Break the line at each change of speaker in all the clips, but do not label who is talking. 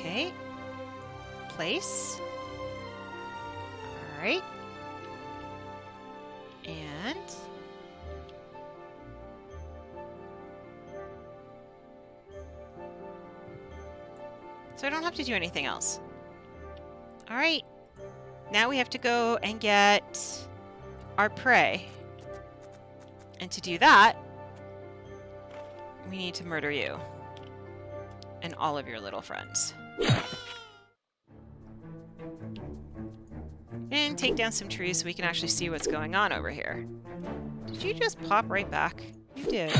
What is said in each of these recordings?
Okay. Place. Alright. And... so I don't have to do anything else. Alright. Now we have to go and get our prey. And to do that, we need to murder you. And all of your little friends. And take down some trees so we can actually see what's going on over here. Did you just pop right back? You did.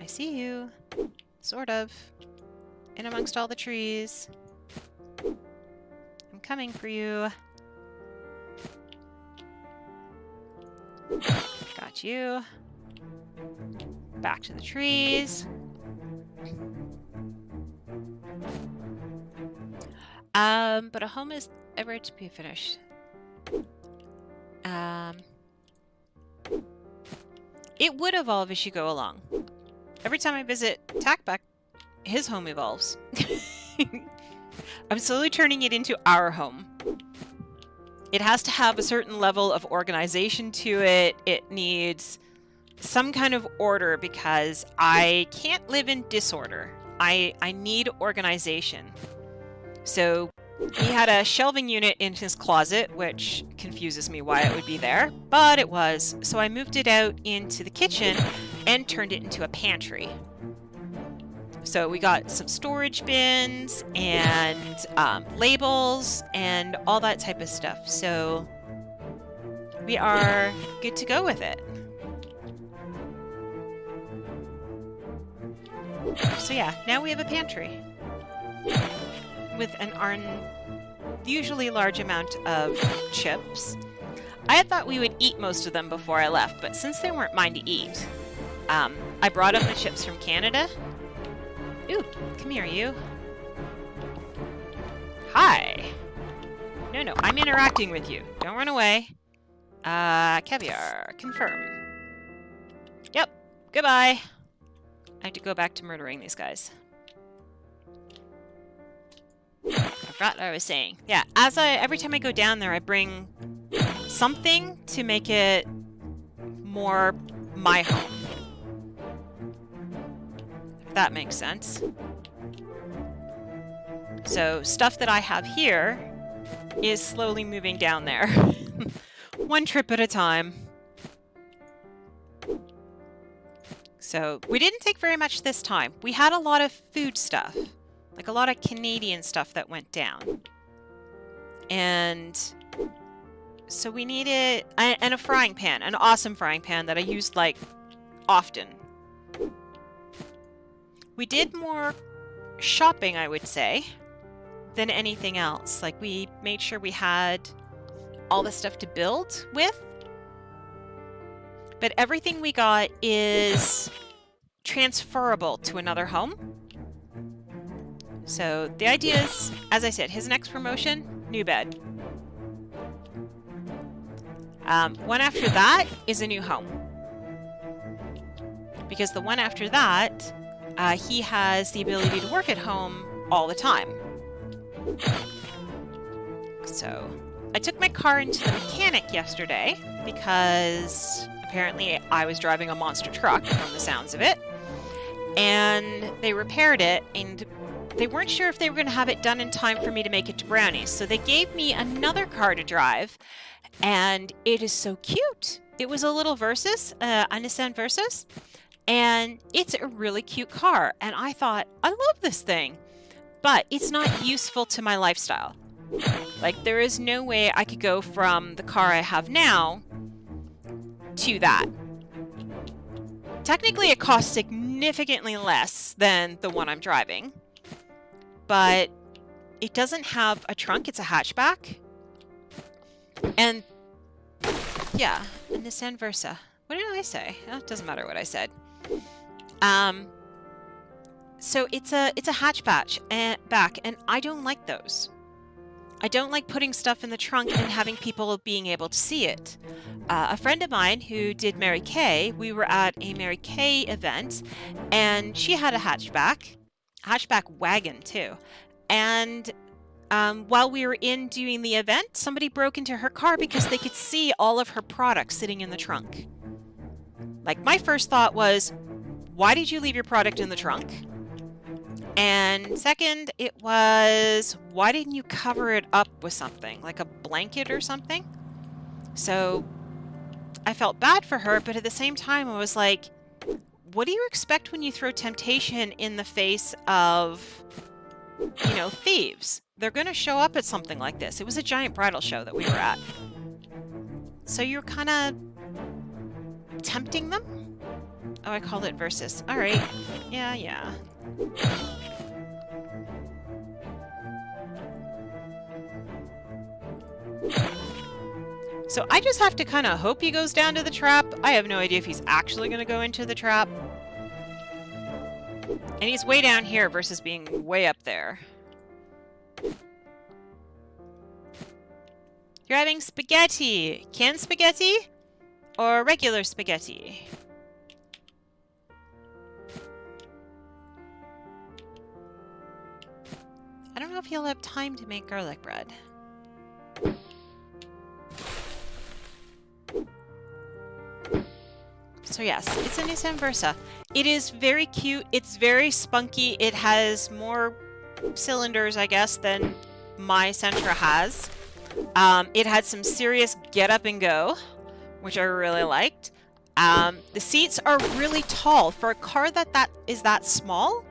I see you. Sort of. In amongst all the trees. I'm coming for you. Got you. Back to the trees. But a home is ever to be finished. It would evolve as you go along. Every time I visit Tackback, his home evolves. I'm slowly turning it into our home. It has to have a certain level of organization to it. It needs some kind of order because I can't live in disorder. I need organization. So he had a shelving unit in his closet, which confuses me why it would be there, but it was. So I moved it out into the kitchen and turned it into a pantry. So we got some storage bins and labels and all that type of stuff. So we are good to go with it. So yeah, now we have a pantry with an unusually large amount of chips. I had thought we would eat most of them before I left, but since they weren't mine to eat, I brought up the chips from Canada. Ooh, come here, you. Hi. No, I'm interacting with you. Don't run away. Caviar, confirm. Yep, goodbye. I have to go back to murdering these guys. I forgot what I was saying. Yeah, every time I go down there, I bring something to make it more my home. If that makes sense. So stuff that I have here is slowly moving down there. One trip at a time. So we didn't take very much this time. We had a lot of food stuff. Like a lot of Canadian stuff that went down. And so we needed... and a frying pan. An awesome frying pan that I used, like, often. We did more shopping, I would say, than anything else. Like, we made sure we had all the stuff to build with. But everything we got is transferable to another home. So the idea is, as I said, his next promotion, new bed. One after that is a new home. Because the one after that, he has the ability to work at home all the time. So I took my car into the mechanic yesterday because apparently I was driving a monster truck from the sounds of it. And they repaired it, and they weren't sure if they were going to have it done in time for me to make it to Brownies. So they gave me another car to drive, and it is so cute. It was a little Versus, a Nissan Versus, and it's a really cute car. And I thought, I love this thing, but it's not useful to my lifestyle. Like, there is no way I could go from the car I have now to that. Technically, it costs significantly less than the one I'm driving. But it doesn't have a trunk. It's a hatchback. And, yeah, a Nissan Versa. What did I say? Oh, it doesn't matter what I said. So it's a hatchback, and I don't like those. I don't like putting stuff in the trunk and having people being able to see it. A friend of mine who did Mary Kay, we were at a Mary Kay event, and she had a hatchback wagon too. And while we were in doing the event, somebody broke into her car because they could see all of her products sitting in the trunk. Like, my first thought was, why did you leave your product in the trunk? And second, it was, why didn't you cover it up with something, like a blanket or something? So I felt bad for her, but at the same time, I was like, what do you expect when you throw temptation in the face of, you know, thieves? They're going to show up at something like this. It was a giant bridal show that we were at. So you're kind of tempting them? Oh, I called it versus. All right. Yeah. So I just have to kind of hope he goes down to the trap. I have no idea if he's actually going to go into the trap. And he's way down here versus being way up there. You're having spaghetti. Canned spaghetti or regular spaghetti? I don't know if he'll have time to make garlic bread. So yes, it's a Nissan Versa. It is very cute. It's very spunky. It has more cylinders, I guess, than my Sentra has. It had some serious get up and go, which I really liked. The seats are really tall for a car that is that small.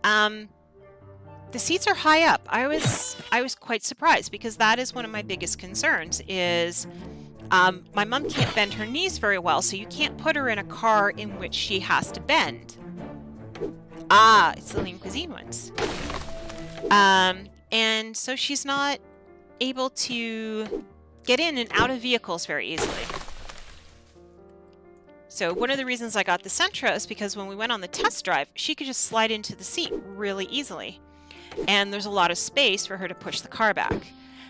The seats are high up. I was quite surprised because that is one of my biggest concerns is my mom can't bend her knees very well, so you can't put her in a car in which she has to bend. Ah, it's the Lean Cuisine ones. And so she's not able to get in and out of vehicles very easily. So one of the reasons I got the Sentra is because when we went on the test drive, she could just slide into the seat really easily. And there's a lot of space for her to push the car back.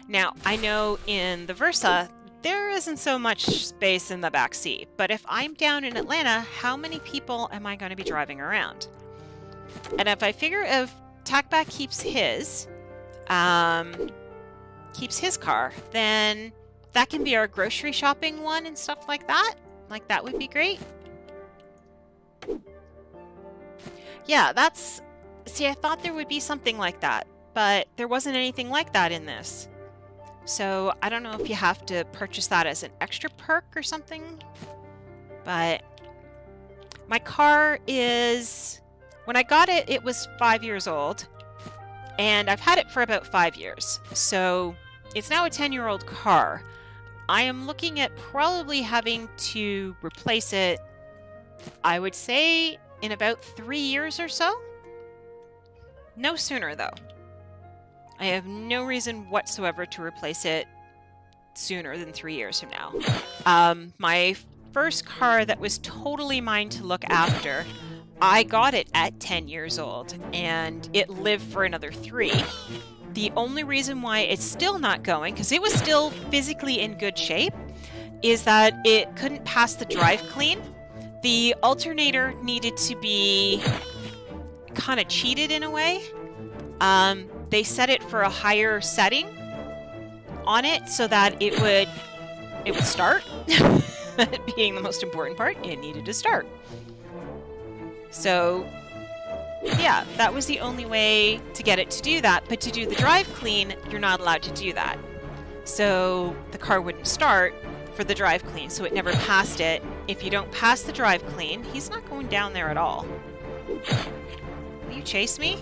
Now, I know in the Versa, there isn't so much space in the back seat, but if I'm down in Atlanta, how many people am I going to be driving around? And if I figure if Tackback keeps his car, then that can be our grocery shopping one and stuff like that. Like, that would be great. Yeah, see, I thought there would be something like that, but there wasn't anything like that in this. So I don't know if you have to purchase that as an extra perk or something, but my car is, when I got it, it was 5 years old, and I've had it for about 5 years. So it's now a 10-year-old car. I am looking at probably having to replace it, I would say, in about 3 years or so. No sooner, though. I have no reason whatsoever to replace it sooner than 3 years from now. My first car that was totally mine to look after, I got it at 10 years old, and it lived for another 3. The only reason why it's still not going, because it was still physically in good shape, is that it couldn't pass the drive clean. The alternator needed to be kind of cheated in a way. They set it for a higher setting on it so that it would start. Being the most important part, it needed to start. So yeah, that was the only way to get it to do that. But to do the drive clean, you're not allowed to do that. So the car wouldn't start for the drive clean, so it never passed it. If you don't pass the drive clean, he's not going down there at all. Will you chase me?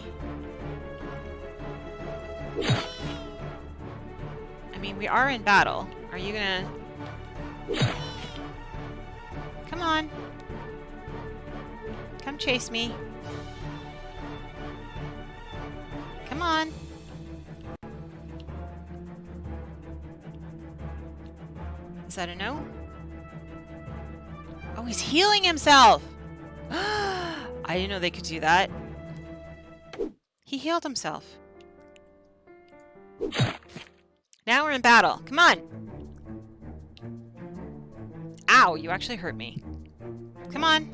I mean, we are in battle. Are you gonna... Come on. Come chase me. Come on. Is that a no? Oh, he's healing himself! I didn't know they could do that. He healed himself. Now we're in battle. Come on. Ow, you actually hurt me. Come on.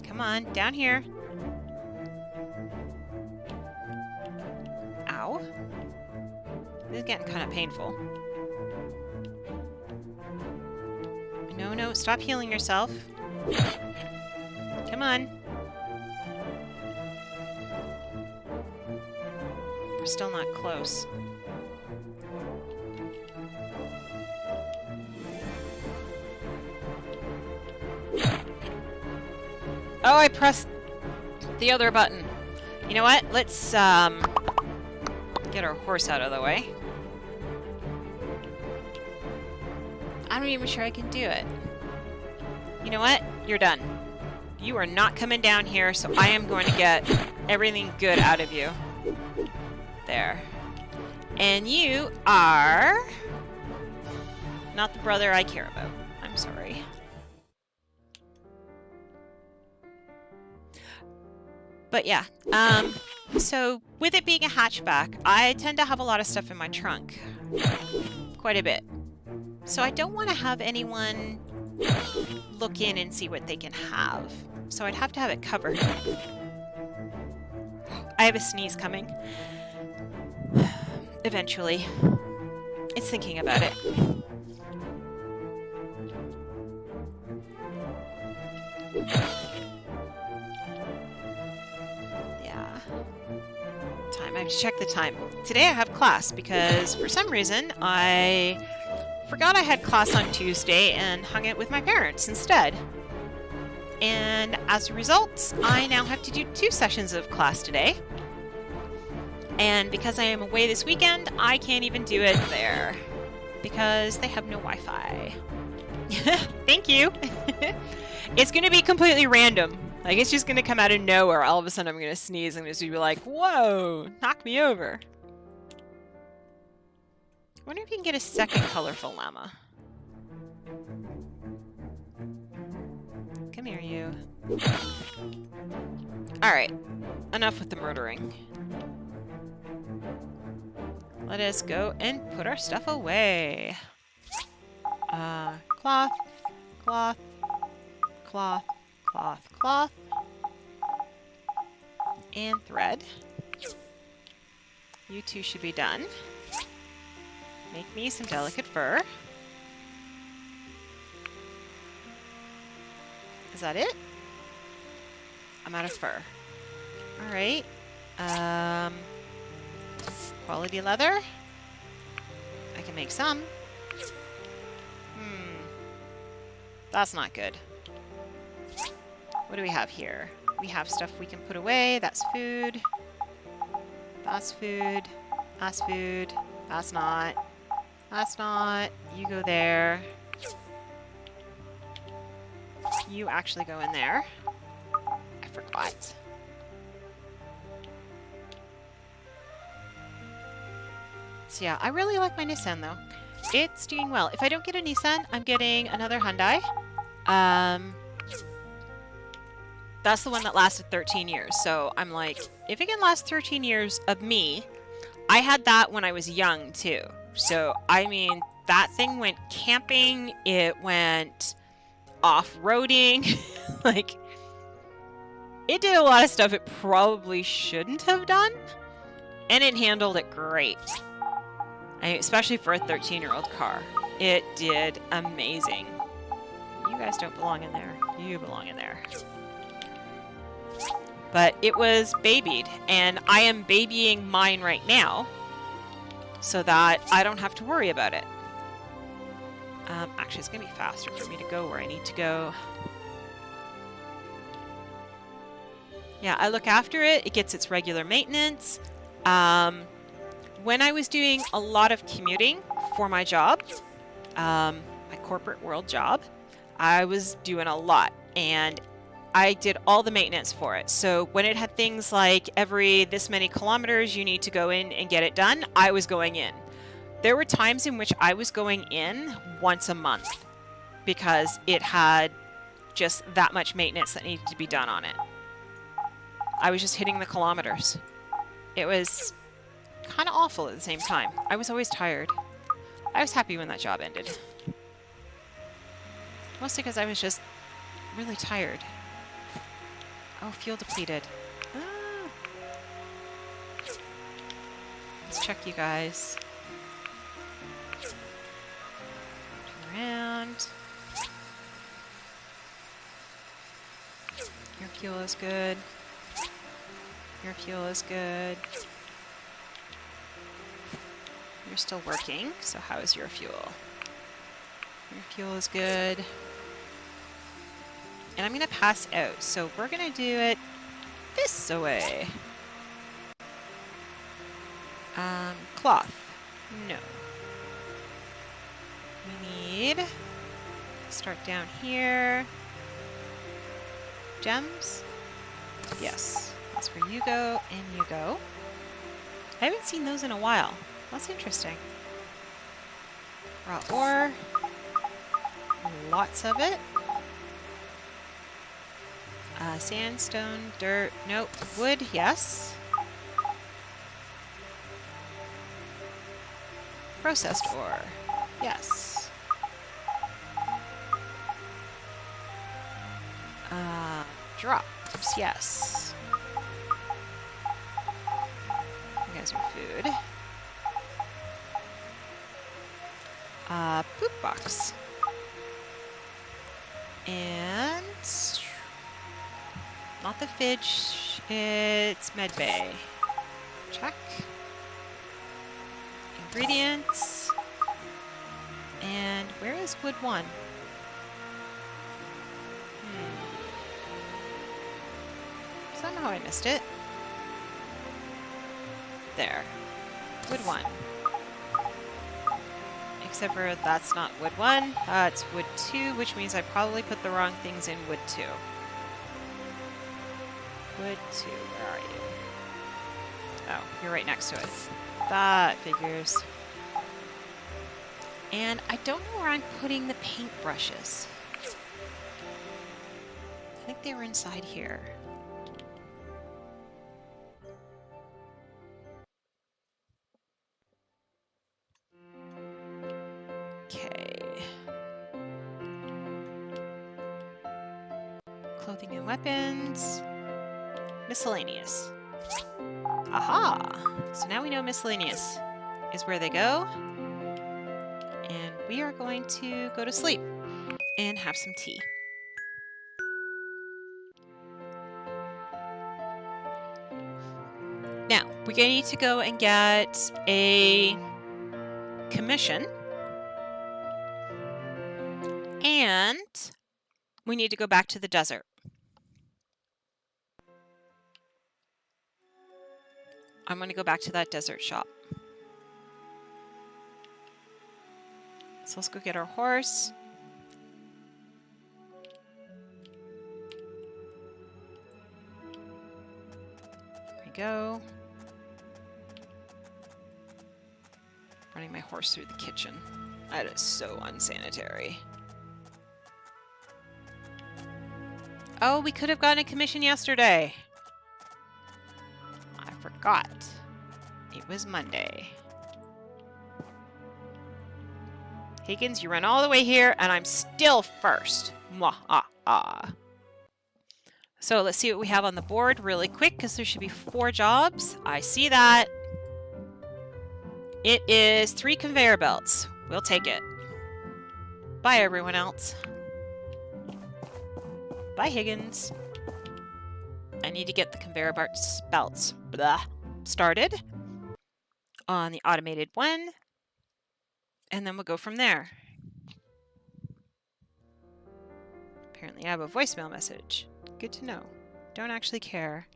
Come on, down here. Ow. This is getting kind of painful. No, no, stop healing yourself. Come on. We're still not close. Oh, I pressed the other button. You know what? Let's get our horse out of the way. I'm not even sure I can do it. You know what? You're done. You are not coming down here, so I am going to get everything good out of you. There. And you are not the brother I care about. I'm sorry. But yeah, so with it being a hatchback, I tend to have a lot of stuff in my trunk. Quite a bit. So I don't want to have anyone look in and see what they can have. So I'd have to have it covered. I have a sneeze coming. Eventually. It's thinking about it. Yeah. Time. I have to check the time. Today I have class because for some reason I forgot I had class on Tuesday and hung out with my parents instead. And as a result, I now have to do 2 sessions of class today. And because I am away this weekend, I can't even do it there. Because they have no Wi-Fi. Thank you! It's going to be completely random. Like, it's just going to come out of nowhere. All of a sudden I'm going to sneeze and I'm just going to be like, whoa! Knock me over. I wonder if you can get a second colorful llama. Come here, you. Alright. Enough with the murdering. Let us go and put our stuff away. Cloth, cloth, cloth, cloth, cloth. And thread. You two should be done. Make me some delicate fur. Is that it? I'm out of fur. Alright. Quality leather. I can make some. That's not good. What do we have here? We have stuff we can put away. That's food. That's food. That's food. That's not. That's not. You go there. You actually go in there. I forgot. So yeah, I really like my Nissan though. It's doing well. If I don't get a Nissan, I'm getting another Hyundai. That's the one that lasted 13 years. So I'm like, if it can last 13 years of me, I had that when I was young too. So, I mean, that thing went camping. It went off-roading. Like, it did a lot of stuff it probably shouldn't have done. And it handled it great. Especially for a 13-year-old car. It did amazing. You guys don't belong in there. You belong in there. But it was babied, and I am babying mine right now so that I don't have to worry about it. Actually, it's going to be faster for me to go where I need to go. Yeah, I look after it. It gets its regular maintenance. When I was doing a lot of commuting for my job, my corporate world job, I was doing a lot, and I did all the maintenance for it. So when it had things like every this many kilometers you need to go in and get it done, I was going in. There were times in which I was going in once a month because it had just that much maintenance that needed to be done on it. I was just hitting the kilometers. It was kind of awful at the same time. I was always tired. I was happy when that job ended. Mostly because I was just really tired. Oh, fuel depleted. Ah. Let's check you guys. Turn around. Your fuel is good. Your fuel is good. You're still working, so how is your fuel? Your fuel is good. And I'm going to pass out, so we're going to do it this way. Cloth. No. We need... Start down here. Gems? Yes. That's where you go and you go. I haven't seen those in a while. That's interesting. Raw ore. Lots of it. Sandstone, dirt, nope. Wood, yes. Processed ore, yes. Drops, yes. You guys are food. Poop box. And not the fidge, it's medbay. Check. Ingredients. And where is wood 1? Somehow I missed it. There. Wood 1. Except for that's not wood 1, it's wood 2, which means I probably put the wrong things in wood 2. Wood 2, where are you? Oh, you're right next to it. That figures. And I don't know where I'm putting the paintbrushes. I think they were inside here. Okay. Clothing and weapons. Miscellaneous. Aha! So now we know miscellaneous is where they go. And we are going to go to sleep and have some tea. Now, we're going to need to go and get a commission. And we need to go back to the desert. I'm going to go back to that desert shop. So let's go get our horse. There we go. Running my horse through the kitchen. That is so unsanitary. Oh, we could have gotten a commission yesterday. I forgot. It was Monday. Higgins, you run all the way here, and I'm still first. Mwah-ah-ah. So let's see what we have on the board really quick, because there should be 4 jobs. I see that. It is 3 conveyor belts. We'll take it. Bye, everyone else. Bye, Higgins. I need to get the conveyor belts started on the automated one. And then we'll go from there. Apparently I have a voicemail message. Good to know. Don't actually care.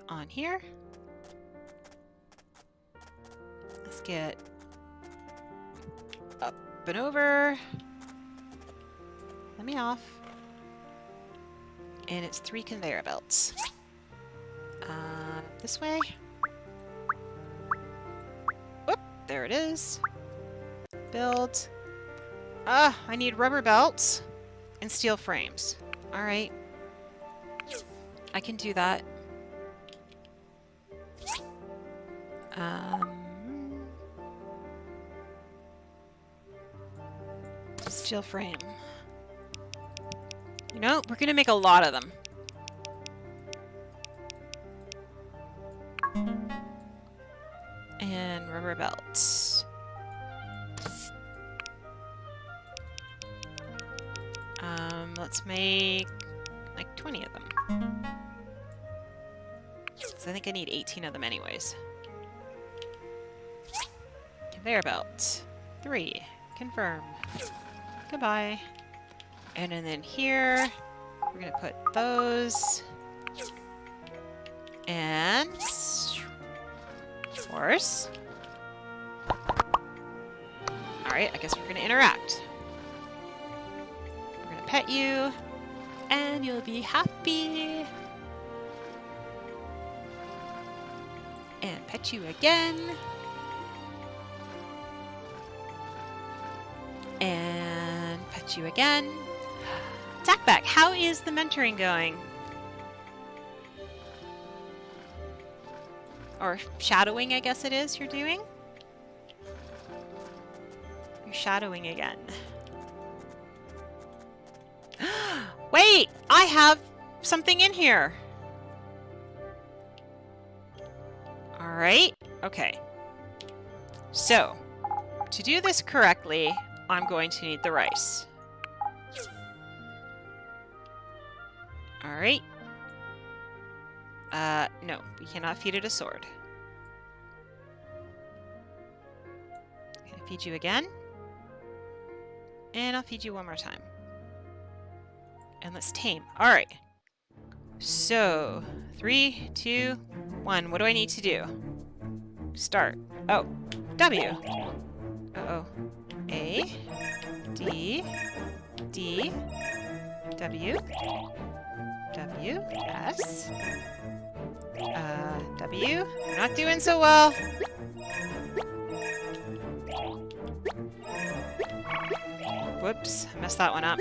On here. Let's get up and over. Let me off. And it's 3 conveyor belts. This way. Whoop, there it is. Build. I need rubber belts and steel frames. Alright. I can do that. Steel frame. You know, we're gonna make a lot of them. And rubber belts. Let's make like 20 of them. So I think I need 18 of them anyways. Conveyor belt. 3. Confirm. Goodbye. And then here, we're gonna put those. And horse. Alright, I guess we're gonna interact. We're gonna pet you, and you'll be happy. And pet you again. And pet you again. Tackback, how is the mentoring going? Or shadowing, I guess it is, you're doing? You're shadowing again. Wait! I have something in here! Alright, okay. So, to do this correctly, I'm going to need the rice. Alright. No, we cannot feed it a sword. Can I feed you again? And I'll feed you one more time. And let's tame. Alright. So, 3, 2, 1. What do I need to do? Start. Oh, W. Uh-oh. A, D, D, W, W, S, W. I'm not doing so well. Whoops, I messed that one up.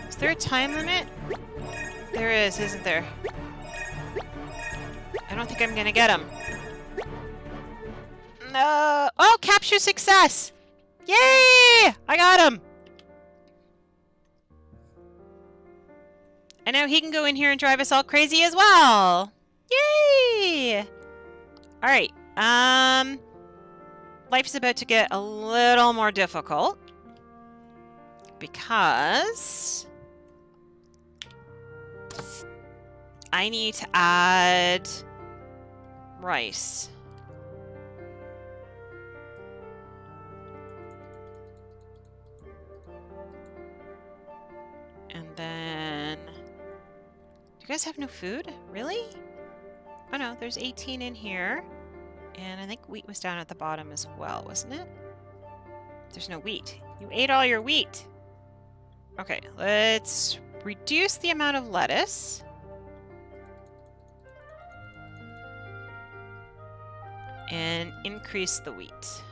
Is there a time limit? There is, isn't there? I don't think I'm gonna get him. No! Oh, capture success! Yay! I got him! And now he can go in here and drive us all crazy as well! Yay! Alright, life's about to get a little more difficult. Because I need to add rice. And then... Do you guys have no food? Really? Oh no, there's 18 in here. And I think wheat was down at the bottom as well, wasn't it? There's no wheat. You ate all your wheat. Okay, let's reduce the amount of lettuce. And increase the wheat.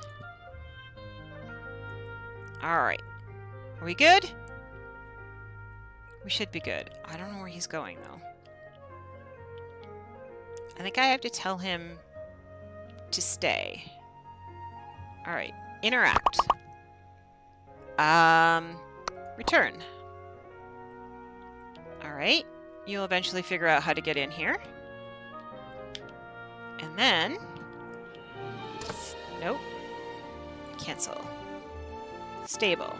Alright. Are we good? We should be good. I don't know where he's going, though. I think I have to tell him to stay. Alright. Interact. Return. Alright. You'll eventually figure out how to get in here. And then... Nope. Cancel. Stable.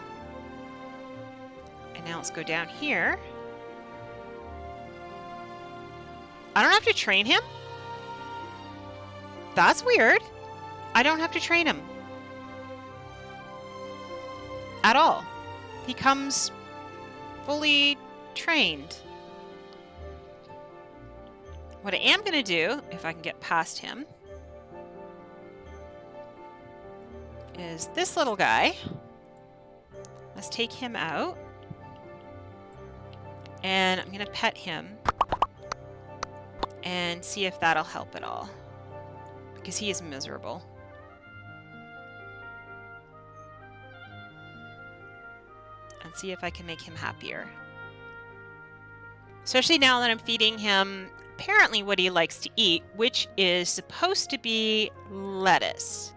And now let's go down here. I don't have to train him? That's weird. I don't have to train him. At all. He comes fully trained. What I am going to do, if I can get past him, is this little guy. Let's take him out. And I'm going to pet him and see if that'll help at all. Because he is miserable. And see if I can make him happier. Especially now that I'm feeding him apparently what he likes to eat, which is supposed to be lettuce.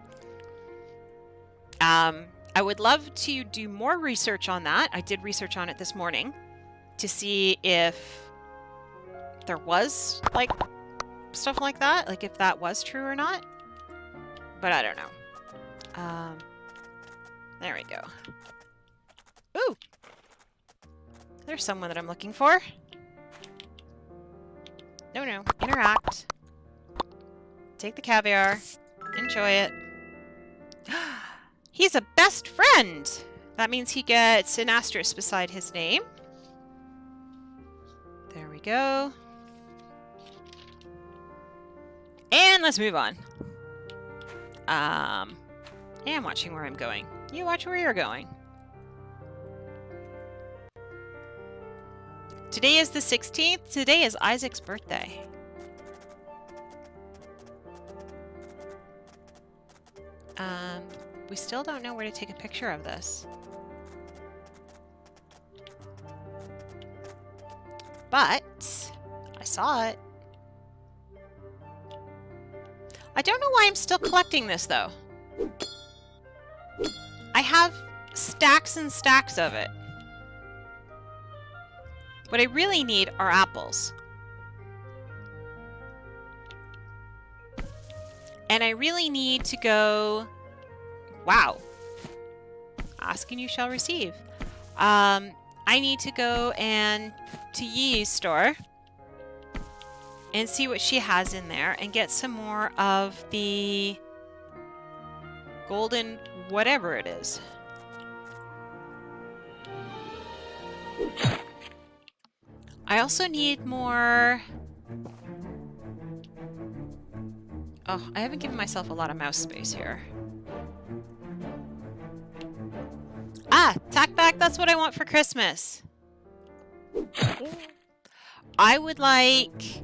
I would love to do more research on that. I did research on it this morning to see if there was like stuff like that, like if that was true or not. But I don't know. There we go. Ooh! There's someone that I'm looking for. No, interact. Take the caviar. Enjoy it. He's a best friend! That means he gets an asterisk beside his name. There we go. And let's move on. I'm watching where I'm going. You watch where you're going. Today is the 16th. Today is Isaac's birthday. We still don't know where to take a picture of this. But I saw it. I don't know why I'm still collecting this, though. I have stacks and stacks of it. What I really need are apples. And I really need to go... Wow. Ask and you shall receive. I need to go and to Yee's store and see what she has in there and get some more of the golden whatever it is. I also need more... Oh, I haven't given myself a lot of mouse space here. Ah, tack back, that's what I want for Christmas. I would like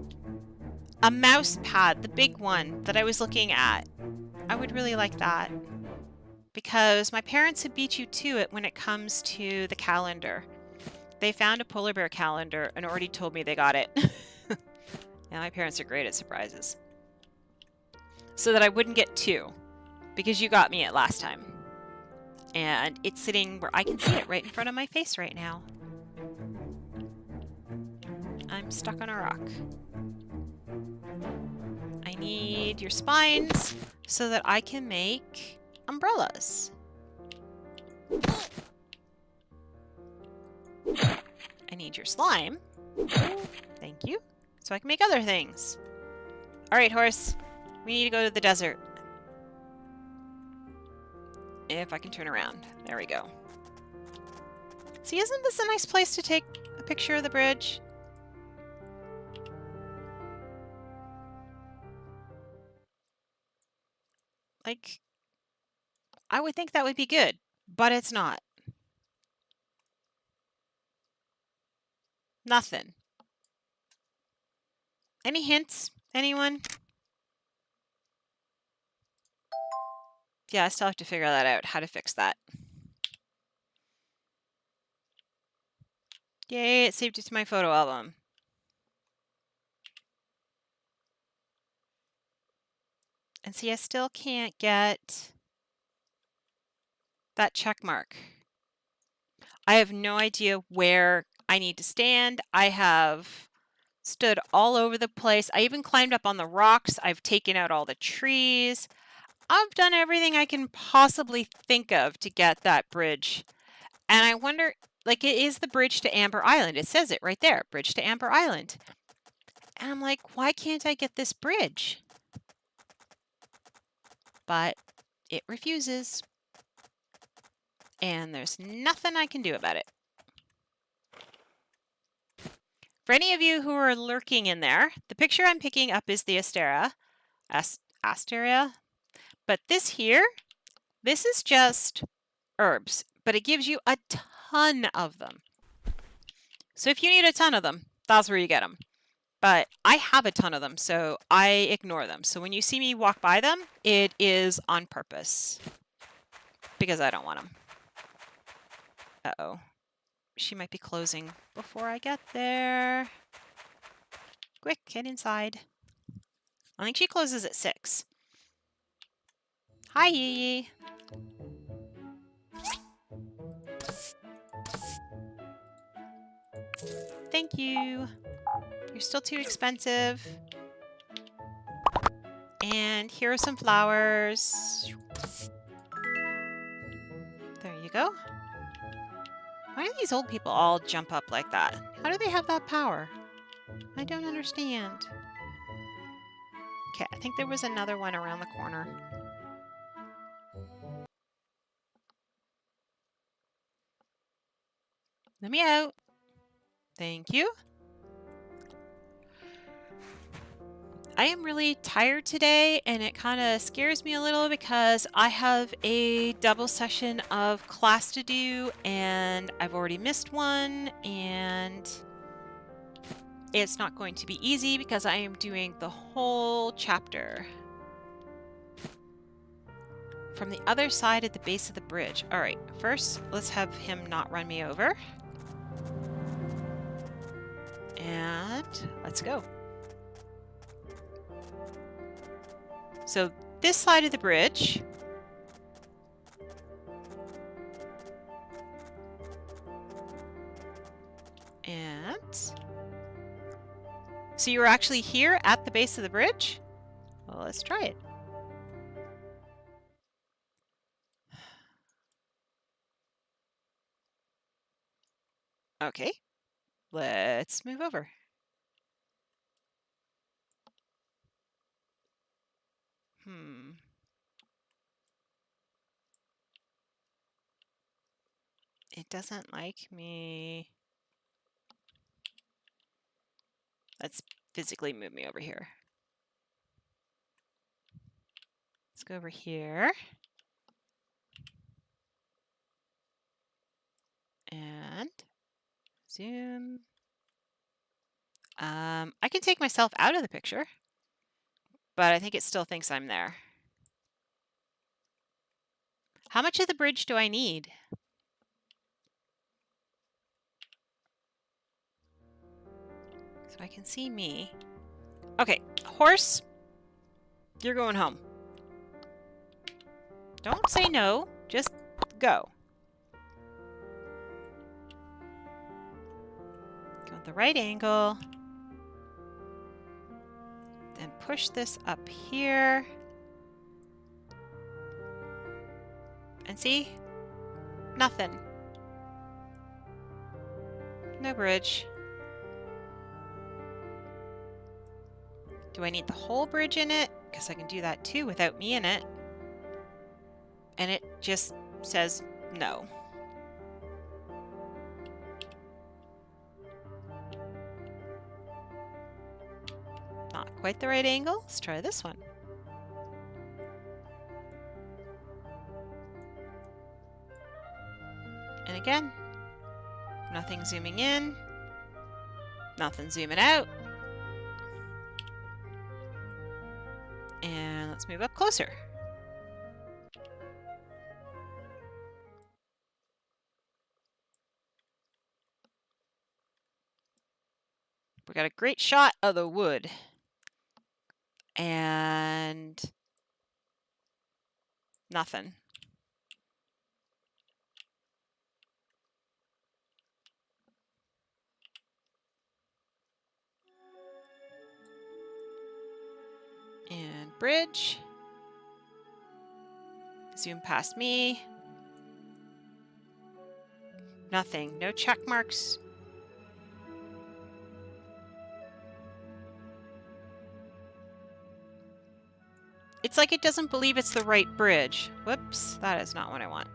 a mouse pad, the big one that I was looking at. I would really like that. Because my parents have beat you to it when it comes to the calendar. They found a polar bear calendar and already told me they got it. Yeah, my parents are great at surprises. So that I wouldn't get two. Because you got me it last time. And it's sitting where I can see it right in front of my face right now. I'm stuck on a rock. I need your spines so that I can make umbrellas. I need your slime. Thank you. So I can make other things. Alright, horse. We need to go to the desert. If I can turn around. There we go. See, isn't this a nice place to take a picture of the bridge? Like, I would think that would be good, but it's not. Nothing. Any hints? Anyone? Yeah, I still have to figure that out, how to fix that. Yay, it saved it to my photo album. And see, I still can't get that check mark. I have no idea where I need to stand. I have stood all over the place. I even climbed up on the rocks. I've taken out all the trees. I've done everything I can possibly think of to get that bridge. And I wonder, like, it is the bridge to Amber Island. It says it right there, bridge to Amber Island. And I'm like, why can't I get this bridge? But it refuses. And there's nothing I can do about it. For any of you who are lurking in there, the picture I'm picking up is the Asteria. Asteria? But this here This is just herbs, but it gives you a ton of them. So if you need a ton of them, that's where you get them. But I have a ton of them, so I ignore them. So when you see me walk by them, it is on purpose. Because I don't want them. Uh-oh. She might be closing before I get there. Quick, get inside. I think she closes at 6. Hi, Yee. Thank you. You're still too expensive. And here are some flowers. There you go. Why do these old people all jump up like that? How do they have that power? I don't understand. Okay, I think there was another one around the corner. Let me out. Thank you. I am really tired today, and it kind of scares me a little because I have a double session of class to do, and I've already missed one, and it's not going to be easy because I am doing the whole chapter from the other side at the base of the bridge. All right, first, let's have him not run me over. And let's go. So this side of the bridge and so you're actually here at the base of the bridge? Well, let's try it. Okay, let's move over. It doesn't like me. Let's physically move me over here. Let's go over here. And zoom. I can take myself out of the picture, but I think it still thinks I'm there. How much of the bridge do I need? So I can see me. Okay, horse, you're going home. Don't say no, just go. Go at the right angle. Then push this up here. And see? Nothing. No bridge. Do I need the whole bridge in it? Because I can do that too without me in it. And it just says no. Not quite the right angle. Let's try this one. And again, nothing zooming in, nothing zooming out. And let's move up closer. We got a great shot of the wood. And nothing. And bridge. Zoom past me. Nothing. No check marks. It's like it doesn't believe it's the right bridge. Whoops, that is not what I want.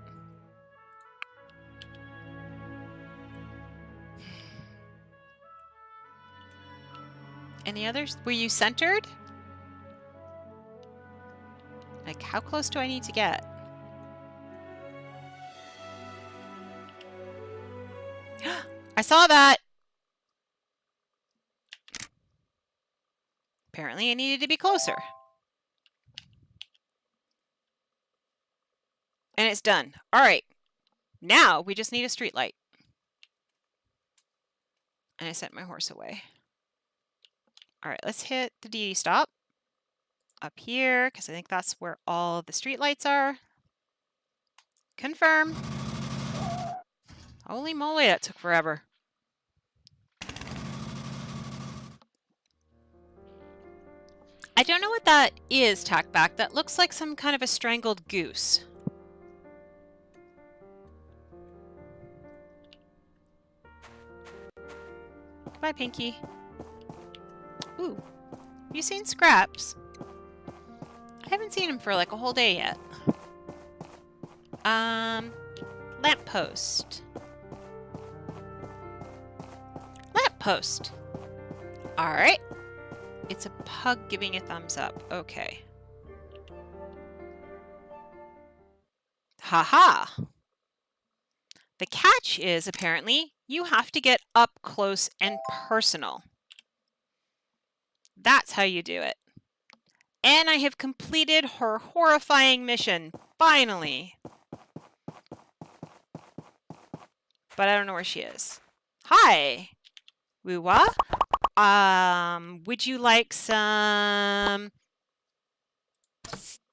Any others? Were you centered? Like, how close do I need to get? saw that. Apparently I needed to be closer. And it's done. All right. Now we just need a street light. And I sent my horse away. All right, let's hit the D stop up here because I think that's where all the street lights are. Confirm. Holy moly, that took forever. I don't know what that is, Tackback. That looks like some kind of a strangled goose. Goodbye, Pinky. Ooh, have you seen Scraps? I haven't seen him for like a whole day yet. Lamppost. Lamppost. Alright. It's a pug giving a thumbs up. Okay. Haha. The catch is, apparently, you have to get up close and personal. That's how you do it. And I have completed her horrifying mission. Finally. But I don't know where she is. Hi. Woo-wah. Would you like some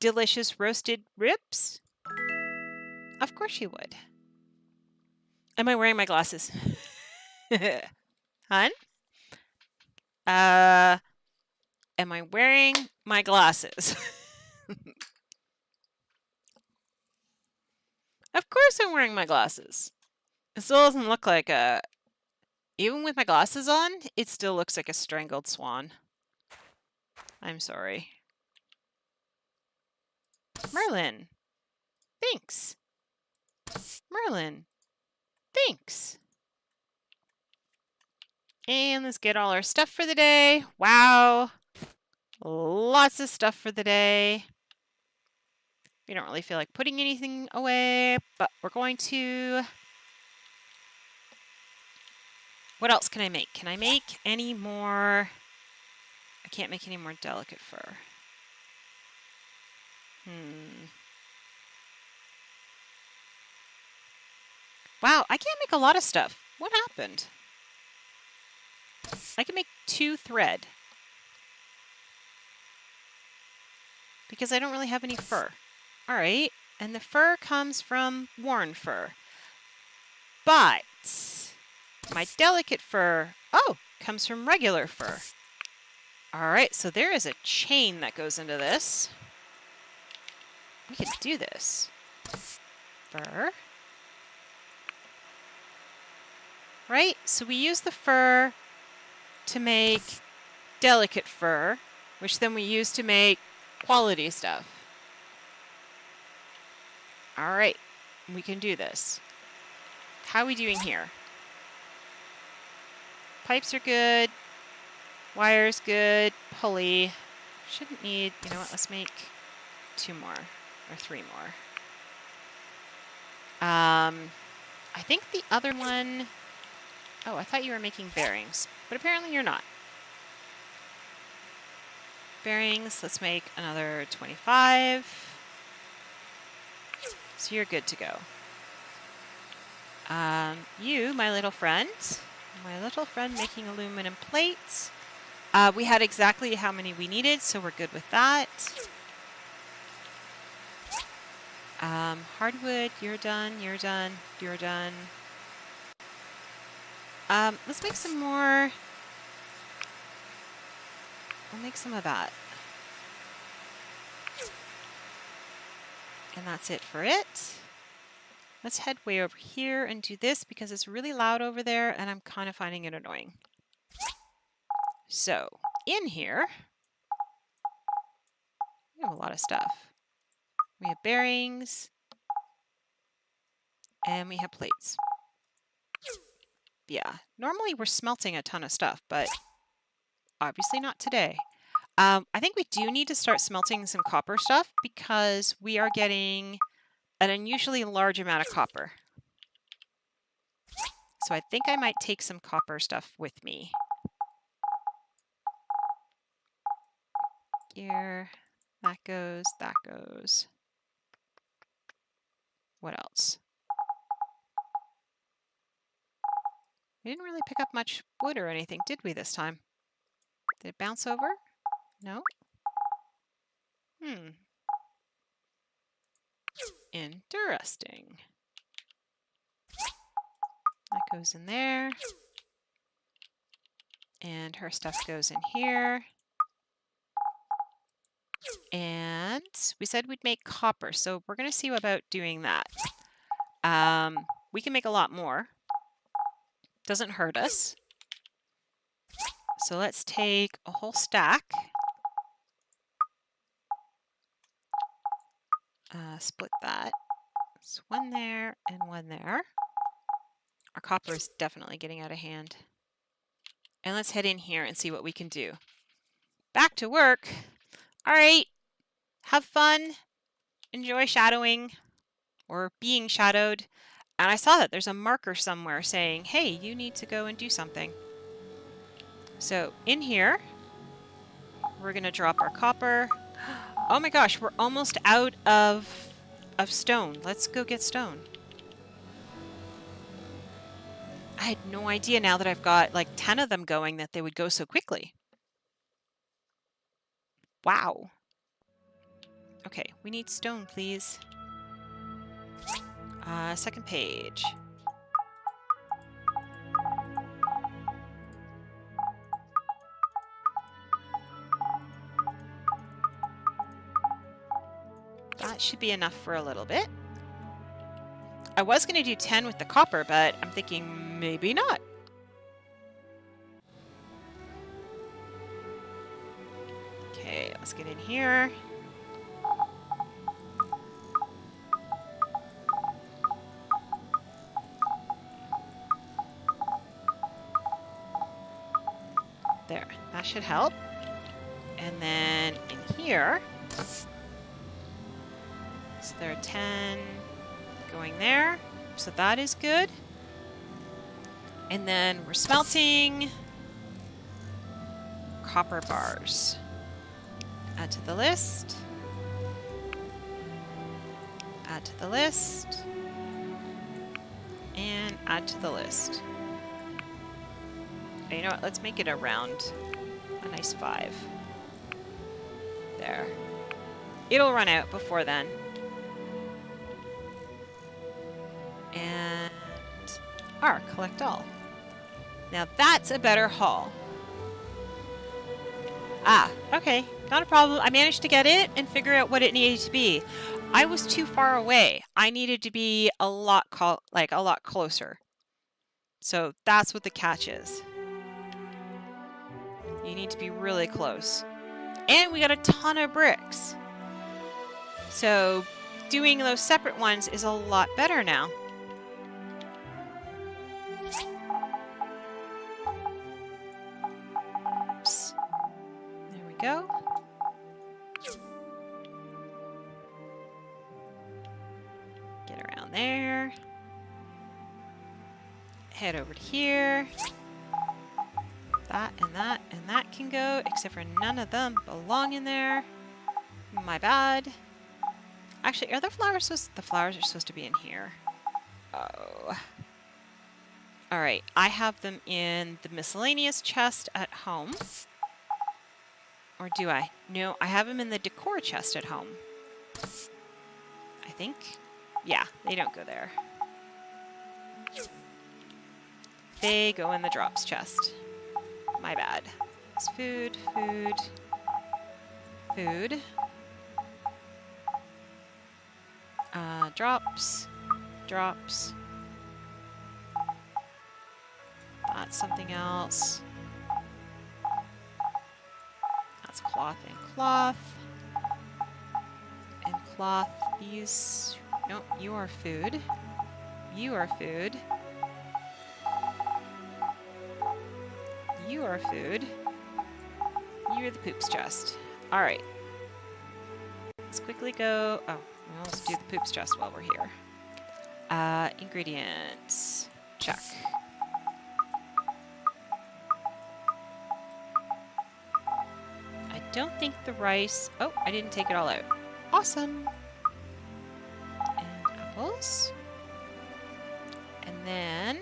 delicious roasted ribs? Of course you would. Am I wearing my glasses? Hun? Am I wearing my glasses? Of course I'm wearing my glasses. It still doesn't look like a... Even with my glasses on, it still looks like a strangled swan. I'm sorry. Merlin. Thanks. Merlin. Thanks. And let's get all our stuff for the day. Wow. Lots of stuff for the day. We don't really feel like putting anything away, but we're going to... What else can I make? Can I make any more... I can't make any more delicate fur. Wow, I can't make a lot of stuff. What happened? I can make 2 thread. Because I don't really have any fur. Alright, and the fur comes from worn fur. But my delicate fur, comes from regular fur. Alright, so there is a chain that goes into this. We can do this. Fur. Right? So we use the fur to make delicate fur, which then we use to make quality stuff. Alright, we can do this. How are we doing here? Pipes are good. Wires good. Pulley. Shouldn't need, you know what, let's make 2 more. Or 3 more. I think the other one... Oh, I thought you were making bearings. But apparently you're not. Bearings, let's make another 25. So you're good to go. You, my little friend making aluminum plates. We had exactly how many we needed, so we're good with that. Hardwood, you're done, you're done, you're done. Let's make some more. We'll make some of that. And that's it for it. Let's head way over here and do this because it's really loud over there and I'm kind of finding it annoying. So, in here, we have a lot of stuff. We have bearings, and we have plates. Yeah, normally we're smelting a ton of stuff, but obviously not today. I think we do need to start smelting some copper stuff because we are getting an unusually large amount of copper. So I think I might take some copper stuff with me. Here, that goes, that goes. What else? We didn't really pick up much wood or anything, did we, this time? Did it bounce over? No? Interesting. That goes in there. And her stuff goes in here. And we said we'd make copper, so we're going to see about doing that. We can make a lot more. Doesn't hurt us. So let's take a whole stack. Split that. It's one there and one there. Our copper is definitely getting out of hand. And let's head in here and see what we can do. Back to work. All right. Have fun. Enjoy shadowing or being shadowed. And I saw that there's a marker somewhere saying, hey, you need to go and do something. So in here, we're going to drop our copper. Oh my gosh, we're almost out of stone. Let's go get stone. I had no idea now that I've got like 10 of them going that they would go so quickly. Wow. Okay, we need stone, please. Second page. That should be enough for a little bit. I was going to do 10 with the copper, but I'm thinking maybe not. Okay, let's get in here. There, that should help. And then in here, so there are 10 going there. So that is good. And then we're smelting copper bars. Add to the list. Add to the list. And add to the list. You know what? Let's make it a round. A nice 5. There. It'll run out before then. And collect all. Now that's a better haul. Ah, okay. Not a problem. I managed to get it and figure out what it needed to be. I was too far away. I needed to be a lot closer. So that's what the catch is. You need to be really close. And we got a ton of bricks. So doing those separate ones is a lot better now. Oops. There we go. Get around there. Head over to here. That and that can go, except for none of them belong in there. My bad. Actually, are the flowers supposed... The flowers are supposed to be in here. Oh. Alright, I have them in the miscellaneous chest at home. Or do I? No, I have them in the decor chest at home. I think. Yeah, they don't go there. They go in the drops chest. My bad. It's food, food, food. Drops, drops. That's something else. That's cloth and cloth. And cloth, these... No, you are food. You are food. You are food. You're the poops chest. Alright. Let's quickly go... Oh, let's do the poops chest while we're here. Ingredients. Check. don't think the rice... Oh, I didn't take it all out. Awesome. And apples. And then...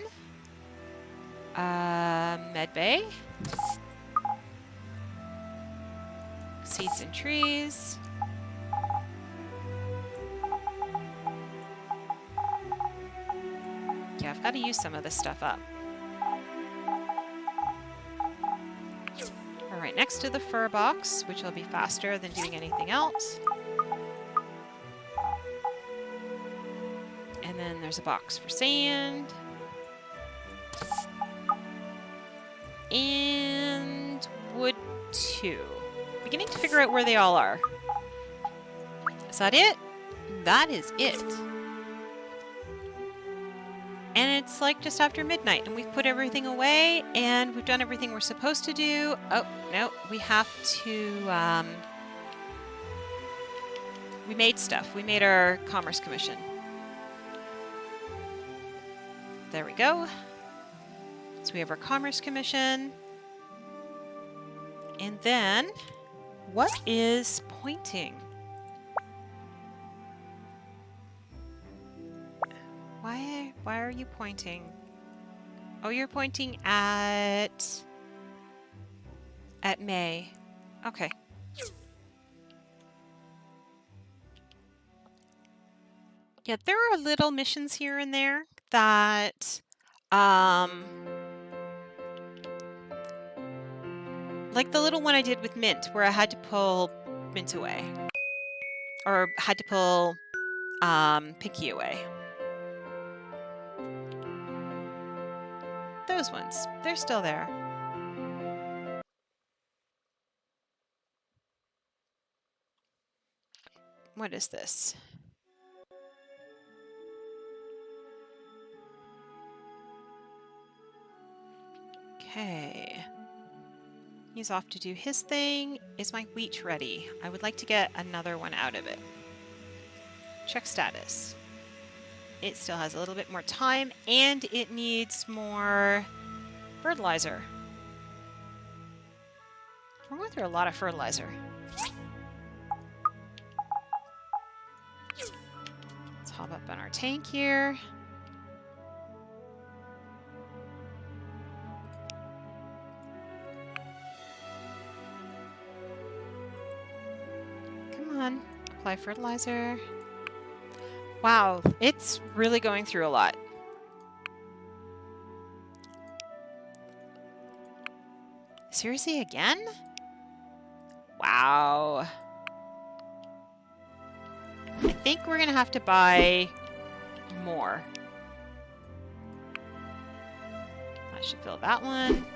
medbay. Seeds and trees. Yeah, I've got to use some of this stuff up. All right, next to the fur box, which will be faster than doing anything else. And then there's a box for sand. And wood too. Beginning to figure out where they all are. Is that it? That is it. And it's like just after midnight and we've put everything away and we've done everything we're supposed to do. Oh, no, we have to, we made stuff. We made our Commerce Commission. There we go. So we have our Commerce Commission. And then, what is pointing? Why are you pointing? Oh, you're pointing at May. Okay. Yeah, there are little missions here and there that like the little one I did with Mint where I had to pull Mint away. Or had to pull Pinky away. Those ones, they're still there. What is this? Okay. He's off to do his thing. Is my wheat ready? I would like to get another one out of it. Check status. It still has a little bit more time, and it needs more fertilizer. We're going through a lot of fertilizer. Let's hop up on our tank here. Come on, apply fertilizer. Wow, it's really going through a lot. Seriously, again? Wow. I think we're gonna have to buy more. I should fill that one.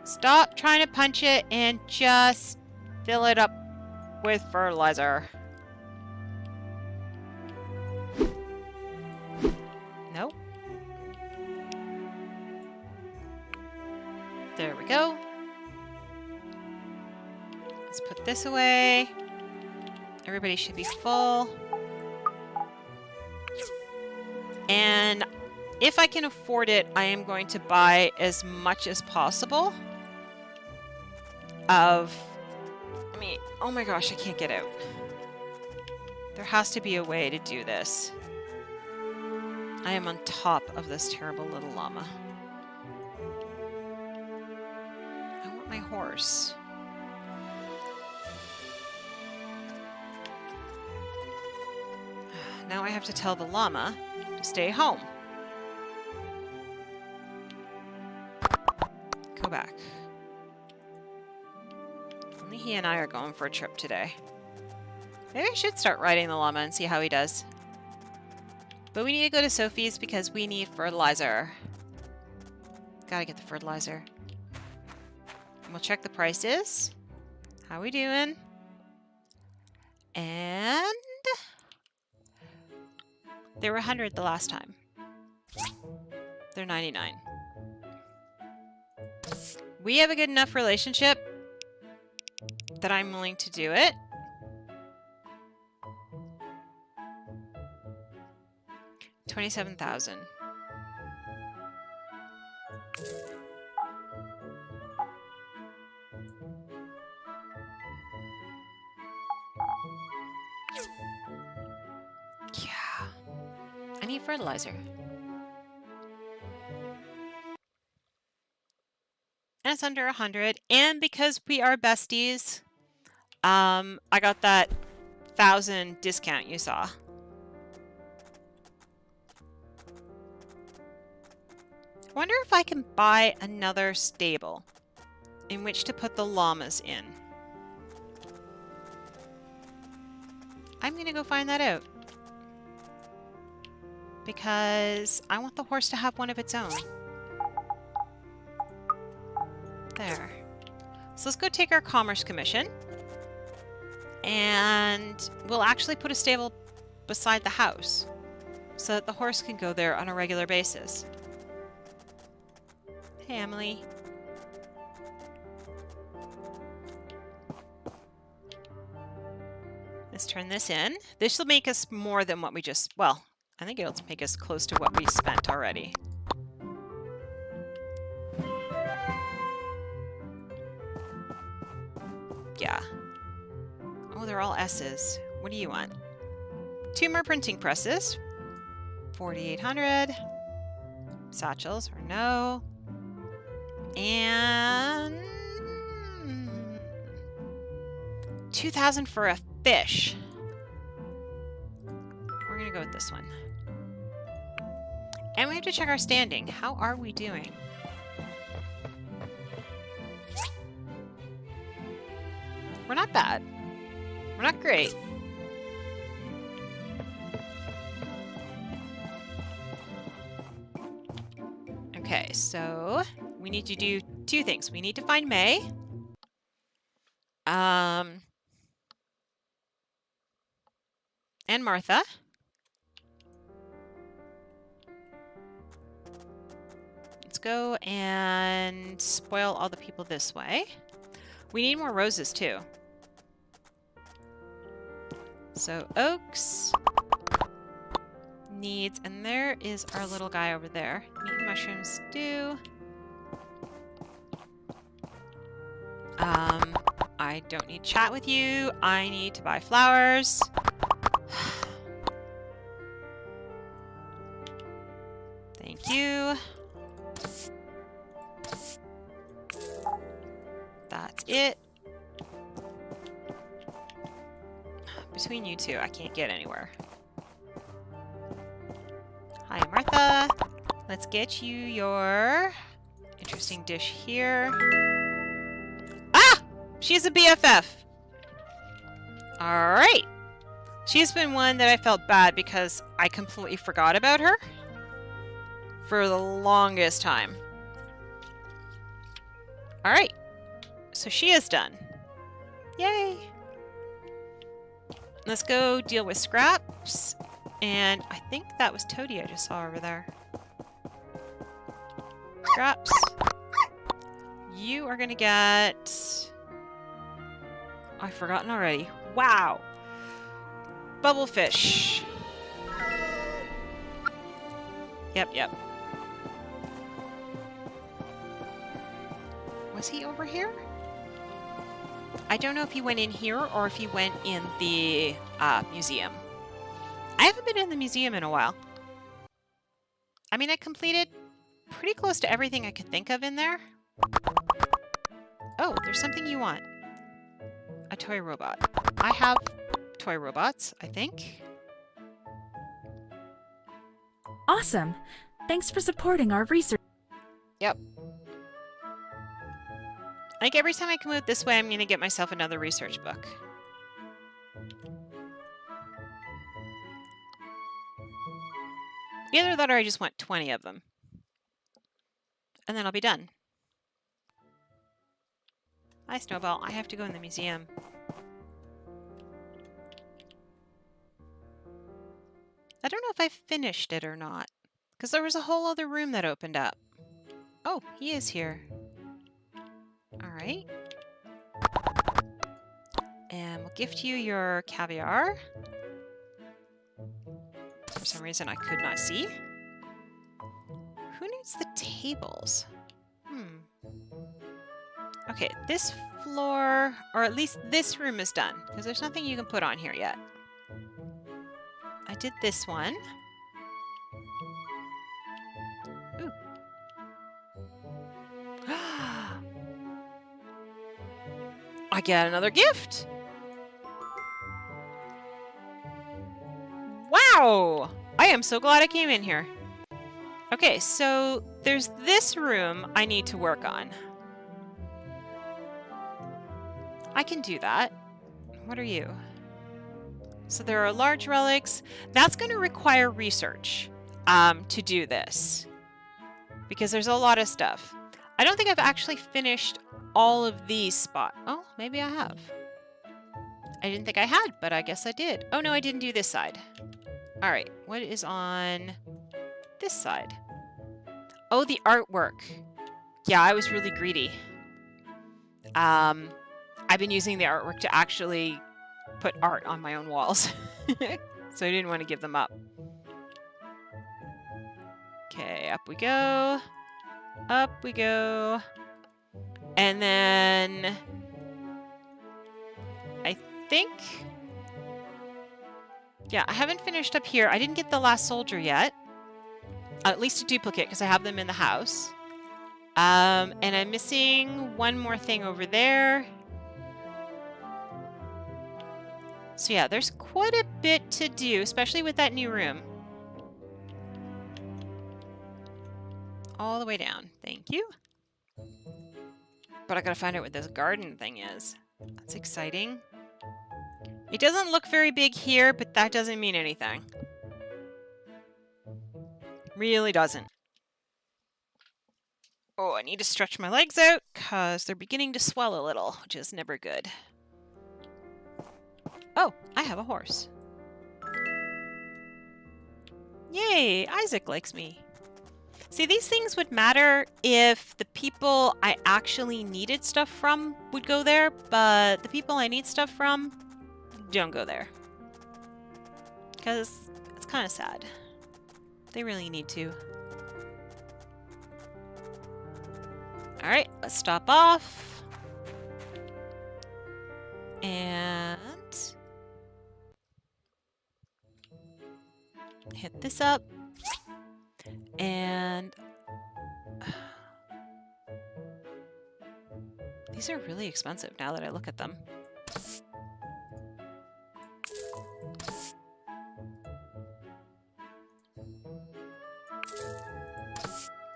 Stop trying to punch it and just fill it up with fertilizer. Nope. There we go. Let's put this away. Everybody should be full. And if I can afford it, I am going to buy as much as possible of... I mean, oh my gosh, I can't get out. There has to be a way to do this. I am on top of this terrible little llama. I want my horse. Now I have to tell the llama to stay home. Go back. Only he and I are going for a trip today. Maybe I should start riding the llama and see how he does. But we need to go to Sophie's because we need fertilizer. Gotta get the fertilizer. And we'll check the prices. How we doing? And... they were 100 the last time. They're 99. We have a good enough relationship that I'm willing to do it. $27,000. need fertilizer. And it's under 100. And because we are besties, I got that 1,000 discount you saw. I wonder if I can buy another stable in which to put the llamas in. I'm gonna go find that out. Because I want the horse to have one of its own. There. So let's go take our commerce commission. And we'll actually put a stable beside the house so that the horse can go there on a regular basis. Hey, Emily. Let's turn this in. This will make us more than what we just... Well, I think it'll make us close to what we spent already. Yeah. Oh, they're all S's. What do you want? 2 more printing presses. 4,800. Satchels or no. And 2,000 for a fish. We're gonna go with this one. And we have to check our standing. How are we doing? We're not bad. We're not great. Okay, so we need to do 2 things. We need to find May. And Martha. Let's go and spoil all the people this way. We need more roses too. So Oaks needs, and there is our little guy over there. Meat and mushroom stew. I don't need to chat with you. I need to buy flowers. Thank you. That's it. Between you two, I can't get anywhere. Hi, Martha. Let's get you your interesting dish here. Ah! She's a BFF. All right. She's been one that I felt bad because I completely forgot about her for the longest time. All right. So she is done. Yay. Let's go deal with Scraps. And I think that was Toadie I just saw over there. Scraps. You are going to get... I've forgotten already. Wow. Bubblefish. Yep. Was he over here? I don't know if he went in here or if he went in the museum. I haven't been in the museum in a while. I mean, I completed pretty close to everything I could think of in there. Oh, there's something you want. A toy robot. I have toy robots, I think.
Awesome! Thanks for supporting our research.
Yep. Like every time I come out this way, I'm going to get myself another research book. Either that or I just want 20 of them. And then I'll be done. Hi, Snowball. I have to go in the museum. I don't know if I finished it or not. Because there was a whole other room that opened up. Oh, he is here. Alright. And we'll gift you your caviar. For some reason I could not see. Who needs the tables? Okay, this floor, or at least this room is done. Because there's nothing you can put on here yet. I did this one. Ooh. I get another gift! Wow! I am so glad I came in here. Okay, so there's this room I need to work on. I can do that. What are you? So there are large relics. That's going to require research to do this. Because there's a lot of stuff. I don't think I've actually finished all of these spots. Oh, maybe I have. I didn't think I had, but I guess I did. Oh no, I didn't do this side. Alright, what is on this side? Oh, the artwork. Yeah, I was really greedy. I've been using the artwork to actually put art on my own walls. So I didn't want to give them up. Okay, up we go. Up we go. And then I think... Yeah, I haven't finished up here. I didn't get the last soldier yet. At least a duplicate, because I have them in the house. And I'm missing one more thing over there. So yeah, there's quite a bit to do, especially with that new room. All the way down. Thank you. But I gotta find out what this garden thing is. That's exciting. It doesn't look very big here, but that doesn't mean anything. Really doesn't. Oh, I need to stretch my legs out because they're beginning to swell a little, which is never good. Oh, I have a horse. Yay, Isaac likes me. See, these things would matter if the people I actually needed stuff from would go there, but the people I need stuff from don't go there. Because it's kind of sad. They really need to. Alright, let's stop off. And hit this up. And these are really expensive now that I look at them.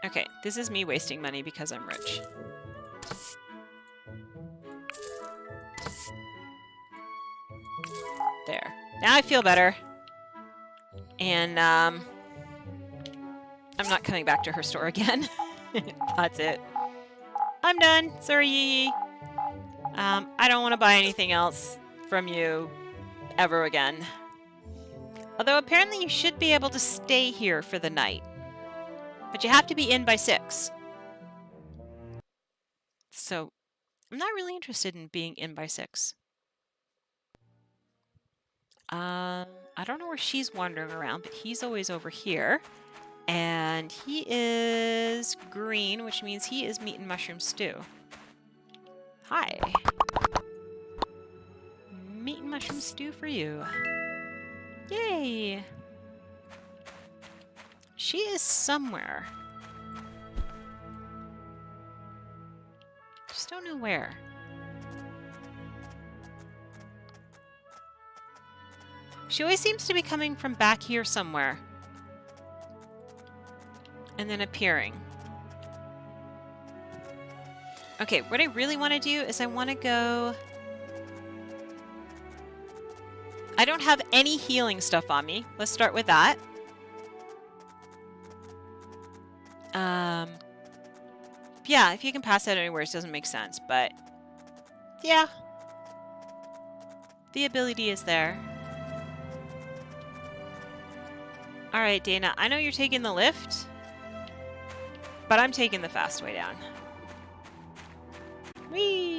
Okay, this is me wasting money because I'm rich. There. Now I feel better. And, I'm not coming back to her store again. That's it. I'm done. Sorry, Yee. I don't want to buy anything else from you ever again. Although apparently you should be able to stay here for the night. But you have to be in by 6. So, I'm not really interested in being in by 6. I don't know where she's wandering around, but he's always over here. And he is green, which means he is meat and mushroom stew. Hi. Meat and mushroom stew for you. Yay! She is somewhere. Just don't know where. She always seems to be coming from back here somewhere. And then appearing. Okay, what I really want to do is I want to go... I don't have any healing stuff on me. Let's start with that. Yeah, if you can pass out anywhere, it doesn't make sense, but... Yeah. The ability is there. Alright, Dana, I know you're taking the lift, but I'm taking the fast way down. Whee!